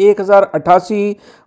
1088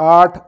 8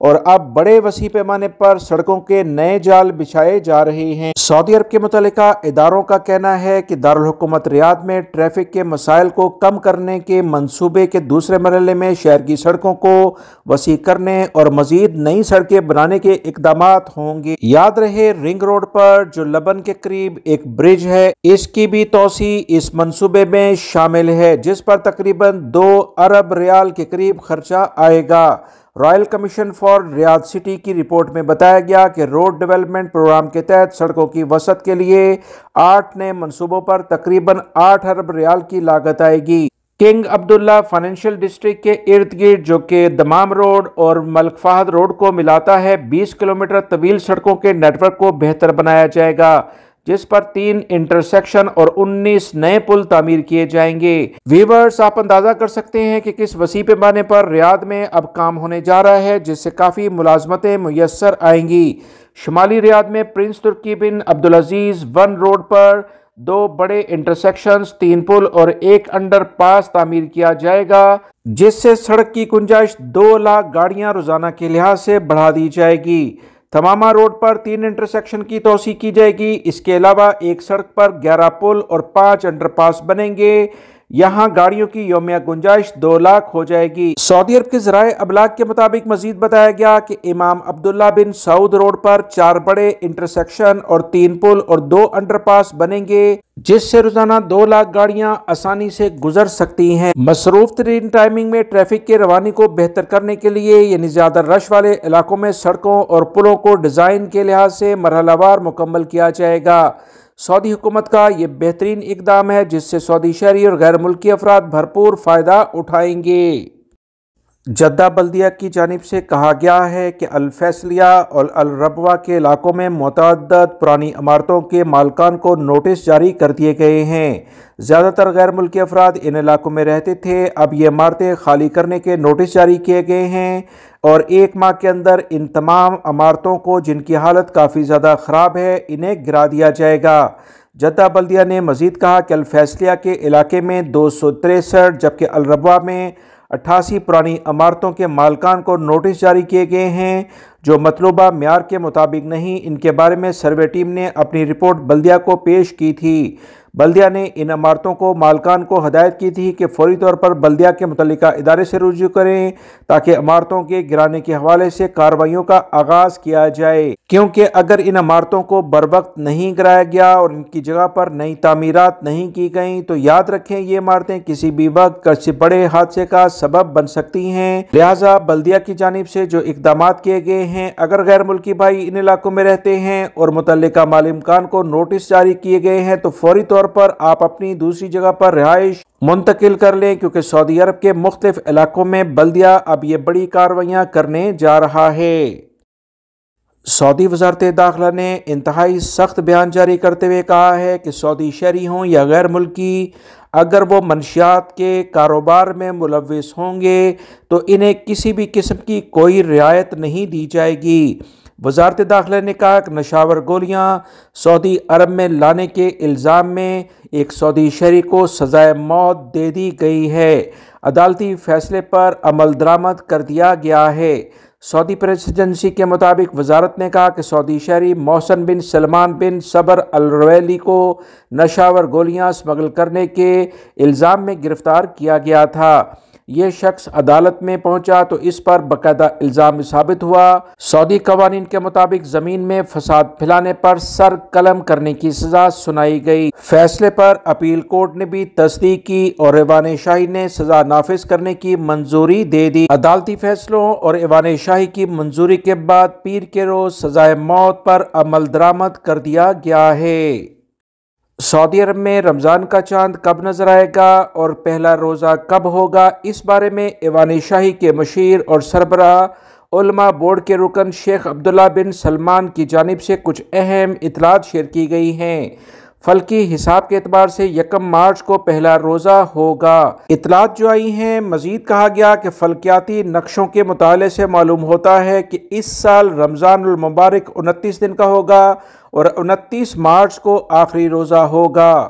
اور اب بڑے وسیع پیمانے پر سڑکوں کے نئے جال بچھائے جا رہے ہیں۔ سعودی عرب کے متعلقہ اداروں کا کہنا ہے کہ دارالحکومت ریاض میں ٹریفک کے مسائل کو کم کرنے کے منصوبے کے دوسرے مرحلے میں شہر کی سڑکوں کو وسیع کرنے اور مزید نئی سڑکیں بنانے کے اقدامات ہوں گے۔ یاد رہے، رنگ روڈ پر جو لبن کے قریب ایک برج ہے، اس کی بھی توسیع اس منصوبے میں شامل ہے، جس پر تقریباً 2 ارب ریال کے قریب خرچہ آئے گا۔ Royal commission for Riyadh city کی رپورٹ میں بتایا گیا کہ روڈ ڈیولپمنٹ پروگرام کے تحت سڑکوں کی وسعت کے لیے 8 نئے منصوبوں پر تقریباً 8 ارب ریال کی لاگت آئے گی۔ کنگ عبداللہ فائنینشل ڈسٹرکٹ کے ارد گرد، جو کہ دمام روڈ اور ملک فہد روڈ کو ملاتا ہے، 20 کلومیٹر طویل سڑکوں کے نیٹ ورک کو بہتر بنایا جائے گا، جس پر 3 انٹرسیکشن اور 19 نئے پل تعمیر کیے جائیں گے۔ ویورز، آپ اندازہ کر سکتے ہیں کہ کس وسیع پیمانے پر ریاض میں اب کام ہونے جا رہا ہے، جس سے کافی ملازمتیں میسر آئیں گی۔ شمالی ریاض میں پرنس ترکی بن عبدالعزیز 1 روڈ پر 2 بڑے انٹرسیکشنز، 3 پل اور 1 انڈر پاس تعمیر کیا جائے گا، جس سے سڑک کی گنجائش 2 لاکھ گاڑیاں روزانہ کے لحاظ سے بڑھا دی جائے گی۔ تماما روڈ پر 3 انٹرسیکشن کی توسیع کی جائے گی۔ اس کے علاوہ ایک سڑک پر 11 پل اور 5 انڈر پاس بنیں گے۔ یہاں گاڑیوں کی یومیہ گنجائش 2 لاکھ ہو جائے گی۔ سعودی عرب کے ذرائع ابلاغ کے مطابق مزید بتایا گیا کہ امام عبداللہ بن سعود روڈ پر 4 بڑے انٹرسیکشن اور 3 پل اور 2 انڈر پاس بنیں گے، جس سے روزانہ 2 لاکھ گاڑیاں آسانی سے گزر سکتی ہیں۔ مصروف ترین ٹائمنگ میں ٹریفک کے روانی کو بہتر کرنے کے لیے، یعنی زیادہ رش والے علاقوں میں سڑکوں اور پلوں کو ڈیزائن کے لحاظ سے مرحلہ وار مکمل کیا جائے گا۔ سعودی حکومت کا یہ بہترین اقدام ہے، جس سے سعودی شہری اور غیر ملکی افراد بھرپور فائدہ اٹھائیں گے۔ جدہ بلدیہ کی جانب سے کہا گیا ہے کہ الفیصلیہ اور الربوہ کے علاقوں میں متعدد پرانی عمارتوں کے مالکان کو نوٹس جاری کر دیے گئے ہیں۔ زیادہ تر غیر ملکی افراد ان علاقوں میں رہتے تھے، اب یہ عمارتیں خالی کرنے کے نوٹس جاری کیے گئے ہیں اور 1 ماہ کے اندر ان تمام عمارتوں کو، جن کی حالت کافی زیادہ خراب ہے، انہیں گرا دیا جائے گا۔ جدہ بلدیہ نے مزید کہا کہ الفیصلیہ کے علاقے میں 263 جبکہ الربوہ میں 88 پرانی عمارتوں کے مالکان کو نوٹس جاری کیے گئے ہیں جو مطلوبہ معیار کے مطابق نہیں۔ ان کے بارے میں سروے ٹیم نے اپنی رپورٹ بلدیہ کو پیش کی تھی۔ بلدیہ نے ان عمارتوں کو مالکان کو ہدایت کی تھی کہ فوری طور پر بلدیہ کے متعلقہ ادارے سے رجوع کریں تاکہ عمارتوں کے گرانے کے حوالے سے کارروائیوں کا آغاز کیا جائے، کیونکہ اگر ان عمارتوں کو بروقت نہیں گرایا گیا اور ان کی جگہ پر نئی تعمیرات نہیں کی گئیں تو یاد رکھیں یہ عمارتیں کسی بھی وقت کسی بڑے حادثے کا سبب بن سکتی ہیں۔ لہٰذا بلدیہ کی جانب سے جو اقدامات کیے گئے ہیں، اگر غیر ملکی بھائی ان علاقوں میں رہتے ہیں اور متعلقہ مالکان کو نوٹس جاری کیے گئے ہیں تو فوری طور پر آپ اپنی دوسری جگہ پر رہائش منتقل کر لیں، کیونکہ سعودی عرب کے مختلف علاقوں میں بلدیہ اب یہ بڑی کارروائیاں کرنے جا رہا ہے۔ سعودی وزارت داخلہ نے انتہائی سخت بیان جاری کرتے ہوئے کہا ہے کہ سعودی شہری ہوں یا غیر ملکی، اگر وہ منشیات کے کاروبار میں ملوث ہوں گے تو انہیں کسی بھی قسم کی کوئی رعایت نہیں دی جائے گی۔ وزارت داخلہ نے کہا کہ نشاور گولیاں سعودی عرب میں لانے کے الزام میں ایک سعودی شہری کو سزائے موت دے دی گئی ہے۔ عدالتی فیصلے پر عمل درآمد کر دیا گیا ہے۔ سعودی پریس ایجنسی کے مطابق وزارت نے کہا کہ سعودی شہری محسن بن سلمان بن صبر الرویلی کو نشاور گولیاں اسمگل کرنے کے الزام میں گرفتار کیا گیا تھا۔ یہ شخص عدالت میں پہنچا تو اس پر باقاعدہ الزام ثابت ہوا۔ سعودی قوانین کے مطابق زمین میں فساد پھیلانے پر سر قلم کرنے کی سزا سنائی گئی۔ فیصلے پر اپیل کورٹ نے بھی تصدیق کی اور ایوان شاہی نے سزا نافذ کرنے کی منظوری دے دی۔ عدالتی فیصلوں اور ایوان شاہی کی منظوری کے بعد پیر کے روز سزائے موت پر عمل درآمد کر دیا گیا ہے۔ سعودی عرب میں رمضان کا چاند کب نظر آئے گا اور پہلا روزہ کب ہوگا، اس بارے میں ایوان شاہی کے مشیر اور سربراہ علماء بورڈ کے رکن شیخ عبداللہ بن سلمان کی جانب سے کچھ اہم اطلاعات شیئر کی گئی ہیں۔ فلکی حساب کے اعتبار سے 1 مارچ کو پہلا روزہ ہوگا۔ اطلاعات جو آئی ہیں، مزید کہا گیا کہ فلکیاتی نقشوں کے مطالعے سے معلوم ہوتا ہے کہ اس سال رمضان المبارک 29 دن کا ہوگا اور 29 مارچ کو آخری روزہ ہوگا۔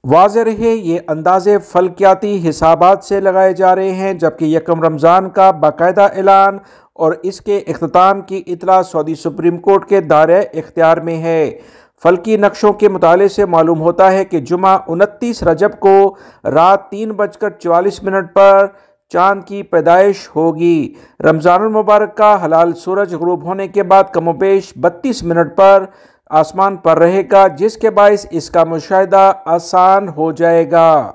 واضح رہے یہ اندازے فلکیاتی حسابات سے لگائے جا رہے ہیں، جبکہ یکم رمضان کا باقاعدہ اعلان اور اس کے اختتام کی اطلاع سعودی سپریم کورٹ کے دائرہ اختیار میں ہے۔ فلکی نقشوں کے مطالعے سے معلوم ہوتا ہے کہ جمعہ 29 رجب کو رات 3:44 پر چاند کی پیدائش ہوگی۔ رمضان المبارک کا حلال سورج غروب ہونے کے بعد کم و بیش 32 منٹ پر آسمان پر رہے گا، جس کے باعث اس کا مشاہدہ آسان ہو جائے گا۔